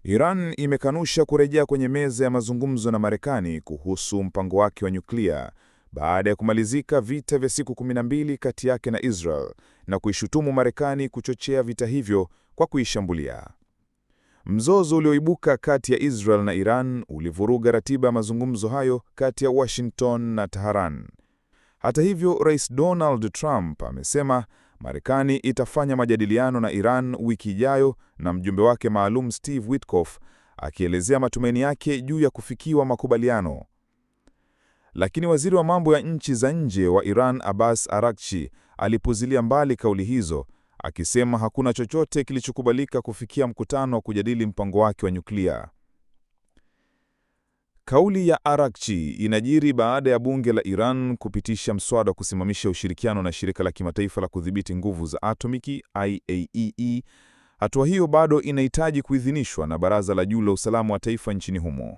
Iran imekanusha kurejea kwenye meza ya mazungumzo na Marekani kuhusu mpango wake wa nyuklia baada ya kumalizika vita vya siku 12 kati yake na Israel na kuishutumu Marekani kuchochea vita hivyo kwa kuishambulia. Mzozo ulioibuka kati ya Israel na Iran ulivuruga ratiba ya mazungumzo hayo kati ya Washington na Tehran. Hata hivyo, Rais Donald Trump amesema Marekani itafanya majadiliano na Iran wiki ijayo, na mjumbe wake maalum Steve Witkoff akielezea matumaini yake juu ya kufikiwa makubaliano. Lakini waziri wa mambo ya nchi za nje wa Iran Abbas Araghchi alipuzilia mbali kauli hizo, akisema hakuna chochote kilichokubalika kufikia mkutano wa kujadili mpango wake wa nyuklia. Kauli ya Araghchi inajiri baada ya bunge la Iran kupitisha mswada wa kusimamisha ushirikiano na shirika la kimataifa la kudhibiti nguvu za atomiki IAEA. Hatua hiyo bado inahitaji kuidhinishwa na Baraza la Juu la Usalama wa Taifa nchini humo.